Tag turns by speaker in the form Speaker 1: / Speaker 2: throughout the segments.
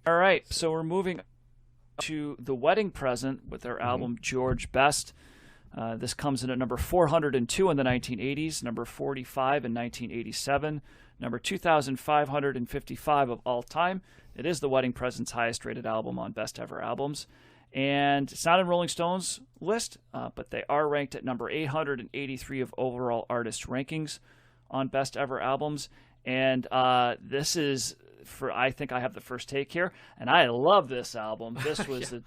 Speaker 1: All right, so we're moving to The Wedding Present with their
Speaker 2: Hmm.
Speaker 1: album George Best. This comes in at number 402 in the 1980s, number 45 in 1987, number 2,555 of all time. It is The Wedding Present's highest rated album on Best Ever Albums. And it's not in Rolling Stone's list, but they are ranked at number 883 of overall artist rankings on Best Ever Albums. And this is for I think I have the first take here, and I love this album.
Speaker 2: Yeah.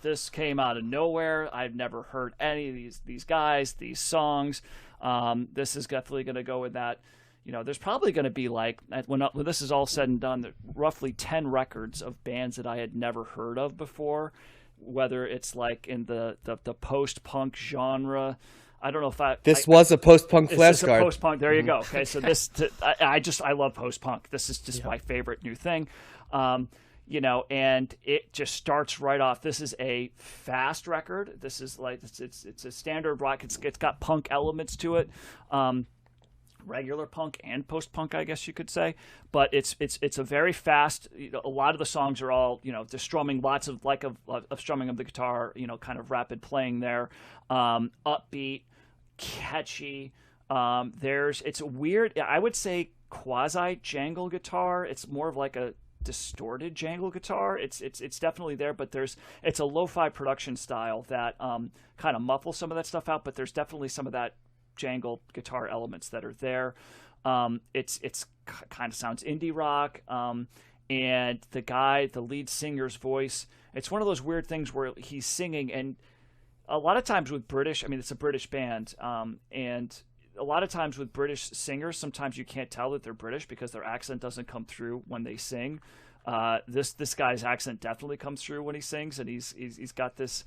Speaker 1: This came out of nowhere. I've never heard any of these guys, these songs. This is definitely going to go with that. There's probably going to be like when this is all said and done, roughly 10 records of bands that I had never heard of before, whether it's like in the post punk genre. I don't know if
Speaker 2: This was a post-punk
Speaker 1: this is a
Speaker 2: flashcard.
Speaker 1: post punk. There you go. Okay, so I love post punk. This is just
Speaker 2: Yeah.
Speaker 1: my favorite new thing. And it just starts right off. This is a fast record. This is like it's a standard rock. It's got punk elements to it. Regular punk and post punk, I guess you could say, but it's a very fast. A lot of the songs are all just strumming, lots of of strumming of the guitar, kind of rapid playing there, upbeat, catchy. It's weird. I would say quasi jangle guitar. It's more of like a distorted jangle guitar. It's definitely there, but it's a lo-fi production style that kind of muffles some of that stuff out. But there's definitely some of that jangle guitar elements that are there. It's kind of sounds indie rock. And the lead singer's voice, it's one of those weird things where he's singing, and a lot of times with British, I mean, it's a British band, and a lot of times with British singers, sometimes you can't tell that they're British because their accent doesn't come through when they sing. This guy's accent definitely comes through when he sings, and he's got this.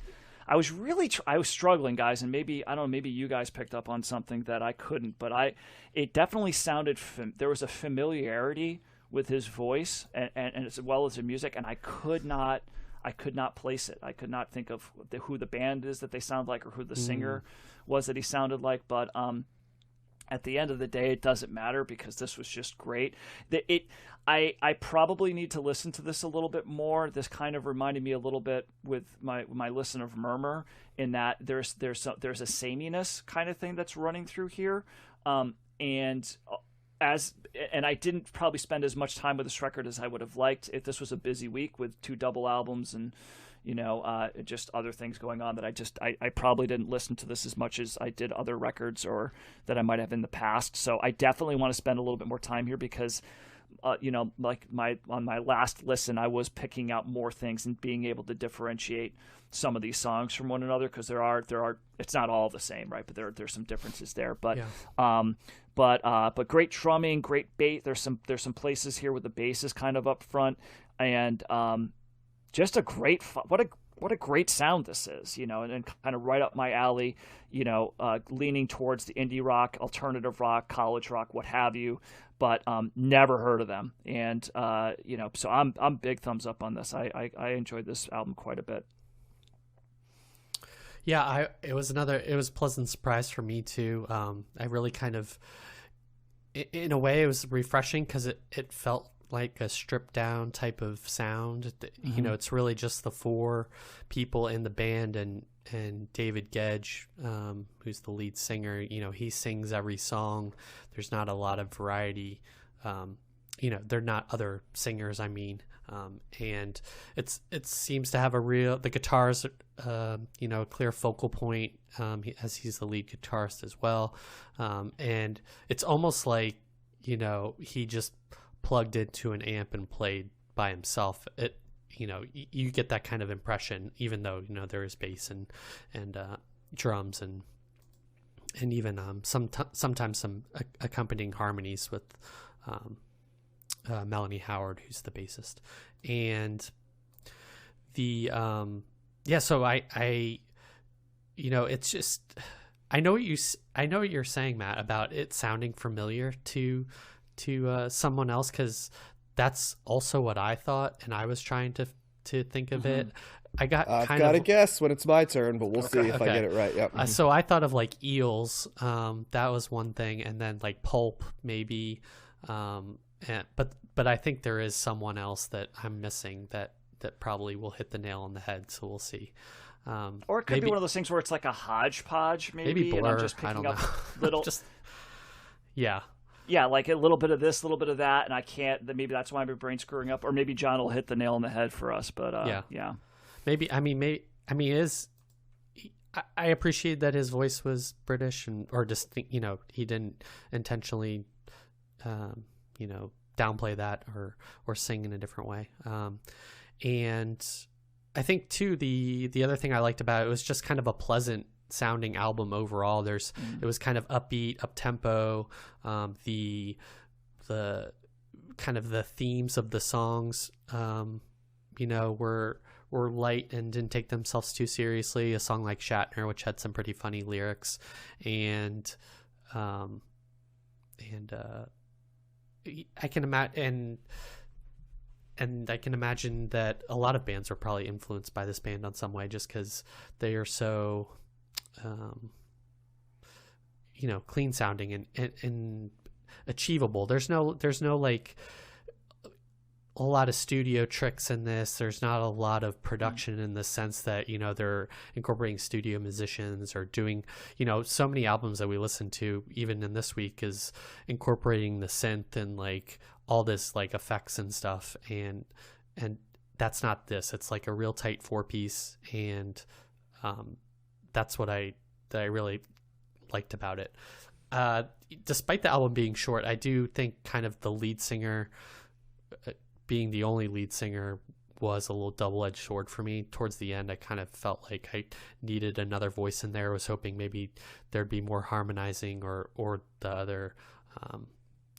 Speaker 1: I was struggling, guys, and maybe I don't know, maybe you guys picked up on something that I couldn't, but it definitely sounded there was a familiarity with his voice and as well as the music, and I could not place it. I could not think of who the band is that they sound like or who the
Speaker 2: Mm.
Speaker 1: singer was that he sounded like, but at the end of the day, it doesn't matter because this was just great. I probably need to listen to this a little bit more. This kind of reminded me a little bit with my listen of Murmur, in that there's a sameness kind of thing that's running through here, and as and I didn't probably spend as much time with this record as I would have liked if this was a busy week with two double albums and just other things going on, that I probably didn't listen to this as much as I did other records or that I might have in the past. So I definitely want to spend a little bit more time here because like on my last listen, I was picking out more things and being able to differentiate some of these songs from one another, because there are it's not all the same, right? But there's some differences there. But
Speaker 2: Yeah.
Speaker 1: but great drumming, great bass. There's some places here with the bass is kind of up front, and just a great what a great sound this is, and kind of right up my alley, leaning towards the indie rock, alternative rock, college rock, what have you, but never heard of them, and so I'm big thumbs up on this. I enjoyed this album quite a bit.
Speaker 2: Yeah, it was a pleasant surprise for me too. I really kind of, in a way, it was refreshing because it felt like a stripped down type of sound.
Speaker 1: Mm-hmm.
Speaker 2: It's really just the four people in the band and David Gedge, who's the lead singer. He sings every song. There's not a lot of variety. They're not other singers, I mean. And it seems to have the guitars, a clear focal point, as he's the lead guitarist as well. And it's almost like, he just plugged into an amp and played by himself. You get that kind of impression, even though, there is bass and drums and even sometimes some accompanying harmonies with Melanie Howard, who's the bassist. And so I it's just, I know what you're saying, Matt, about it sounding familiar to someone else, because that's also what I thought, and I was trying to think of it.
Speaker 3: I've got to guess when it's my turn, but we'll see if I
Speaker 2: Okay.
Speaker 3: get it right. Yep.
Speaker 2: So I thought of like Eels, that was one thing, and then like Pulp maybe, but I think there is someone else that I'm missing that that probably will hit the nail on the head. So we'll see.
Speaker 1: Or it could be one of those things where it's like a hodgepodge, maybe
Speaker 2: Blur.
Speaker 1: And I'm just
Speaker 2: I
Speaker 1: picking
Speaker 2: don't
Speaker 1: up
Speaker 2: know.
Speaker 1: little.
Speaker 2: Yeah.
Speaker 1: Yeah, like a little bit of this, a little bit of that, and I can't. Maybe that's why my brain's screwing up, or maybe John will hit the nail on the head for us. But yeah.
Speaker 2: Maybe. I mean, I appreciate that his voice was British, or just he didn't intentionally, downplay that or sing in a different way. And I think too the other thing I liked about it was just kind of a pleasant sounding album overall. It was kind of upbeat, up tempo. The kind of the themes of the songs, were light and didn't take themselves too seriously. A song like Shatner, which had some pretty funny lyrics, and I can imagine. And I can imagine that a lot of bands are probably influenced by this band on some way, just because they are so, clean sounding and achievable. There's no like a lot of studio tricks in this. There's not a lot of production in the sense that, they're incorporating studio musicians or doing, so many albums that we listen to, even in this week, is incorporating the synth and like all this like effects and stuff. And that's not this. It's like a real tight 4-piece. And that's what I really liked about it. Despite the album being short, I do think kind of the lead singer, being the only lead singer, was a little double-edged sword for me. Towards the end, I kind of felt like I needed another voice in there. I was hoping maybe there'd be more harmonizing or the other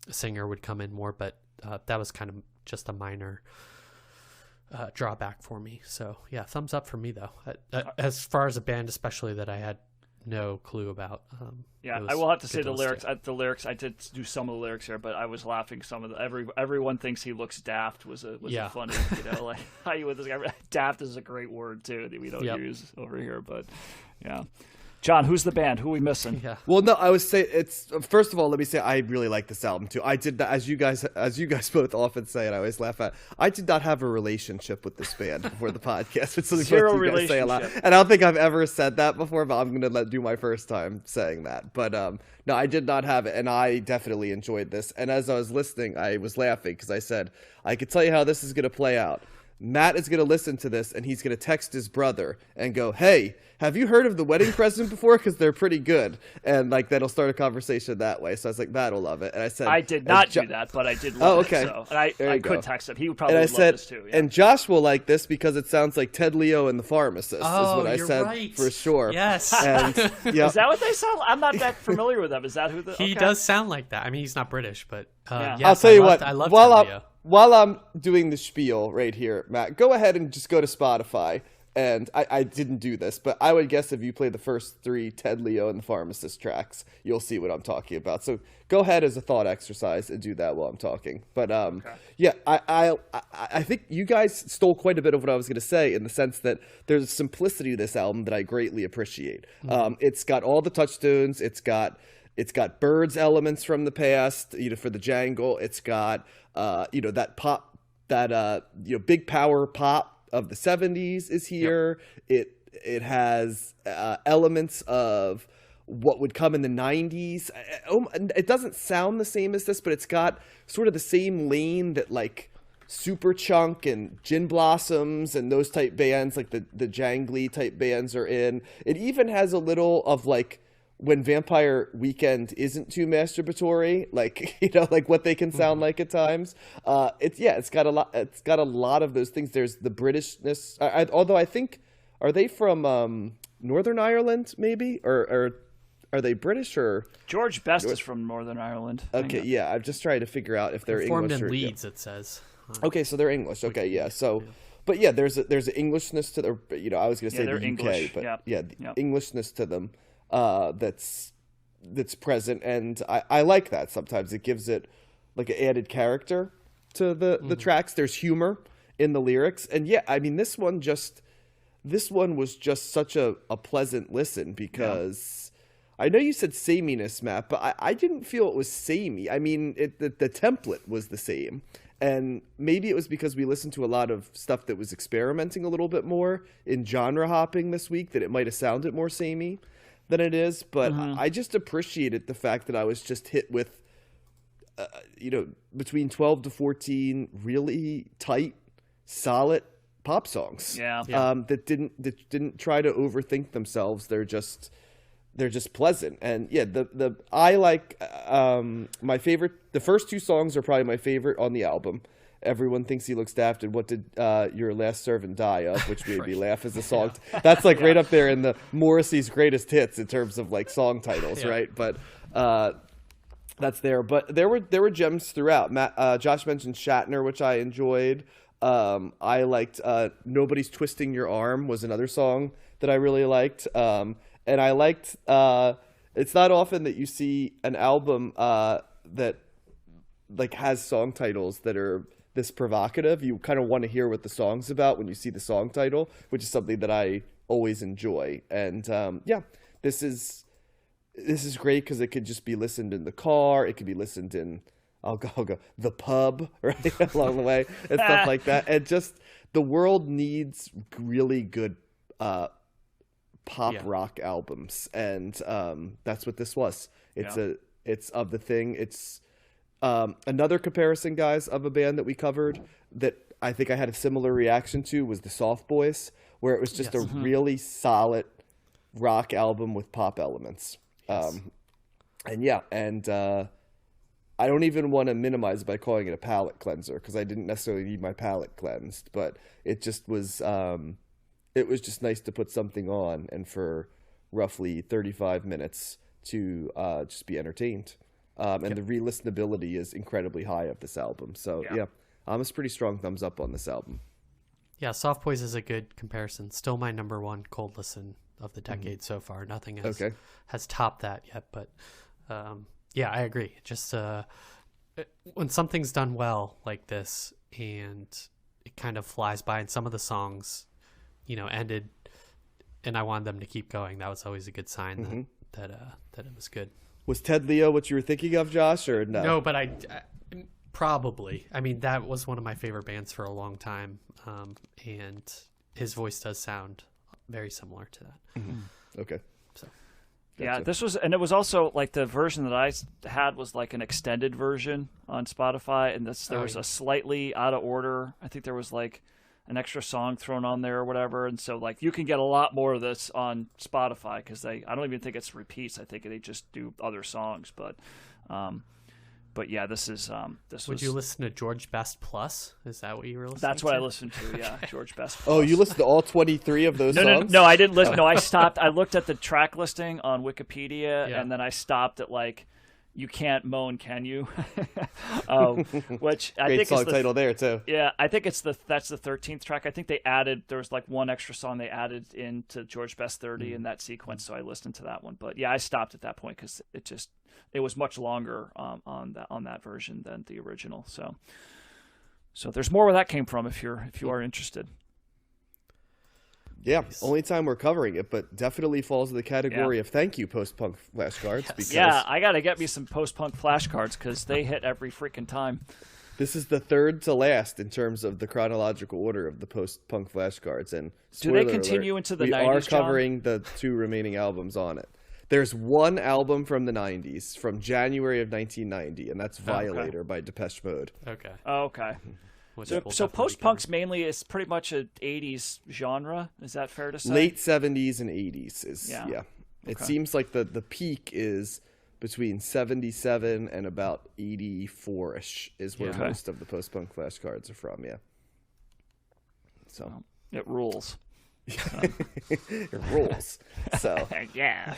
Speaker 2: singer would come in more, but that was kind of just a minor drawback for me. So yeah, thumbs up for me though. As far as a band, especially that I had no clue about.
Speaker 1: I will have to say the lyrics. I did do some of the lyrics here, but I was laughing. Some of the everyone thinks he looks daft was a funny, like how you with this guy. Daft is a great word too that we don't use over here, but yeah. John, who's the band? Who are we missing?
Speaker 2: Yeah.
Speaker 3: Well, no, I would say it's first of all. Let me say I really like this album too. I did that, as you guys both often say, and I always laugh at. I did not have a relationship with this band before the podcast. It's something
Speaker 1: Zero
Speaker 3: you guys say a lot,
Speaker 1: relationship.
Speaker 3: and I don't think I've ever said that before. But I'm gonna do my first time saying that. But no, I did not have it, and I definitely enjoyed this. And as I was listening, I was laughing because I said I could tell you how this is gonna play out. Matt is going to listen to this, and he's going to text his brother and go, "Hey, have you heard of The Wedding Present before? Because they're pretty good." And like that'll start a conversation that way. So I was like, Matt will love it. And I said,
Speaker 1: I did not do that, but I did love
Speaker 3: okay.
Speaker 1: it. So. And I could text him. He would probably
Speaker 3: and
Speaker 1: love this too. Yeah.
Speaker 3: And Josh will like this because it sounds like Ted Leo and the Pharmacist.
Speaker 2: Oh,
Speaker 3: is what I
Speaker 2: you're
Speaker 3: said
Speaker 2: right.
Speaker 3: for sure.
Speaker 2: Yes.
Speaker 3: And
Speaker 1: Is that what they sound? I'm not that familiar with them. Is that who?
Speaker 2: He does sound like that. I mean, he's not British, but yes,
Speaker 3: I'll tell you what.
Speaker 2: I love Ted Leo.
Speaker 3: While I'm doing the spiel right here, Matt, go ahead and just go to Spotify. And I didn't do this, but I would guess if you play the first 3 Ted Leo and the Pharmacist tracks, you'll see what I'm talking about. So go ahead as a thought exercise and do that while I'm talking. But yeah, I think you guys stole quite a bit of what I was going to say in the sense that there's a simplicity to this album that I greatly appreciate. Mm-hmm. It's got all the touchstones. It's got Birds elements from the past, for the jangle. It's got that pop, that big power pop of the 70s is here. Yep. It has elements of what would come in the 90s. It doesn't sound the same as this, but it's got sort of the same lane that like Superchunk and Gin Blossoms and those type bands, like the jangly type bands, are in. It even has a little of like when Vampire Weekend isn't too masturbatory, like like what they can sound like at times. It's got a lot. It's got a lot of those things. There's the Britishness. Although I think, are they from Northern Ireland maybe, or are they British or?
Speaker 1: George Best is from Northern Ireland.
Speaker 3: Okay, yeah. I'm just trying to figure out if they're
Speaker 2: formed
Speaker 3: English
Speaker 2: in
Speaker 3: or
Speaker 2: Leeds. It says.
Speaker 3: Okay, so they're English. Okay, yeah. So, but yeah, there's an Englishness to their. I was going to say the UK,
Speaker 1: English.
Speaker 3: but
Speaker 1: yep.
Speaker 3: The Englishness to them. That's present, and I like that. Sometimes it gives it like an added character to the tracks. There's humor in the lyrics, and yeah, I mean this one was just such a pleasant listen because I know you said sameness, Matt, but I didn't feel it was samey. I mean the template was the same, And maybe it was because we listened to a lot of stuff that was experimenting a little bit more in genre hopping this week that it might have sounded more samey than it is. But I just appreciated the fact that I was just hit with, between 12 to 14 really tight, solid pop songs.
Speaker 1: Yeah.
Speaker 3: That didn't try to overthink themselves. They're just pleasant. And yeah, I like my favorite. The first two songs are probably my favorite on the album. Everyone Thinks He Looks Daft and What Did Your Last Servant Die Of, which made me laugh as a song. That's like right up there in the Morrissey's greatest hits in terms of like song titles, right? But that's there. But there were gems throughout. Josh mentioned Shatner, which I enjoyed. I liked Nobody's Twisting Your Arm was another song that I really liked. And I liked it's not often that you see an album that like has song titles that are this provocative. You kind of want to hear what the song's about when you see the song title, which is something that I always enjoy. And this is great because it could just be listened in the car. It could be listened in I'll go the pub right along the way and stuff like that. And just the world needs really good pop rock albums, and that's what this was. It's of the thing. It's another comparison, guys, of a band that we covered that I think I had a similar reaction to was the Soft Boys, where it was just a really solid rock album with pop elements. I don't even want to minimize by calling it a palate cleanser because I didn't necessarily need my palate cleansed, but it just was it was just nice to put something on and for roughly 35 minutes to just be entertained. And the re-listenability is incredibly high of this album. So I'm a pretty strong thumbs up on this album.
Speaker 2: Yeah, Soft Boys is a good comparison. Still my number one cold listen of the decade so far. Nothing has topped that yet, but I agree. Just when something's done well like this and it kind of flies by, and some of the songs, ended, and I wanted them to keep going. That was always a good sign that it was good.
Speaker 3: Was Ted Leo what you were thinking of, Josh, or no?
Speaker 2: No, but I probably. I mean, that was one of my favorite bands for a long time, and his voice does sound very similar to that.
Speaker 3: Okay.
Speaker 2: So.
Speaker 1: Yeah, this was, and it was also like the version that I had was like an extended version on Spotify, and there was a slightly out of order. I think there was like an extra song thrown on there or whatever, and so like you can get a lot more of this on Spotify because I don't even think it's repeats. I think they just do other songs, but yeah, this
Speaker 2: Would you listen to George Best Plus? Is that what you were listening to?
Speaker 1: That's what I listened to, yeah, George Best Plus.
Speaker 3: Oh, you listened to all 23 of those songs?
Speaker 1: No, I didn't listen. No, I stopped. I looked at the track listing on Wikipedia, and then I stopped at like, You Can't Moan, Can You? Which I
Speaker 3: Great
Speaker 1: think
Speaker 3: song
Speaker 1: is the
Speaker 3: title there, too.
Speaker 1: Yeah, I think that's the 13th track. I think there was like one extra song they added into George Best 30 in that sequence, so I listened to that one. But yeah, I stopped at that point because it was much longer on that version than the original. So there's more where that came from if you are interested.
Speaker 3: Yeah, only time we're covering it, but definitely falls in the category of thank you post-punk flashcards.
Speaker 2: Yes.
Speaker 3: Because
Speaker 1: yeah, I got to get me some post-punk flashcards because they hit every freaking time.
Speaker 3: this is the third to last in terms of the chronological order of the post-punk flashcards. And
Speaker 1: do they continue into the 90s,
Speaker 3: We are covering the two remaining albums on it. There's one album from the 90s, from January of 1990, and that's Violator by Depeche Mode.
Speaker 2: Okay.
Speaker 1: Oh, okay. So post-punk's mainly is pretty much an 80s genre. Is that fair to say?
Speaker 3: Late 70s and 80s is, yeah.
Speaker 1: Okay.
Speaker 3: It seems like the peak is between 77 and about 84-ish is where most of the post-punk flashcards are from, yeah. So
Speaker 1: it rules.
Speaker 3: It rules. So
Speaker 1: yeah.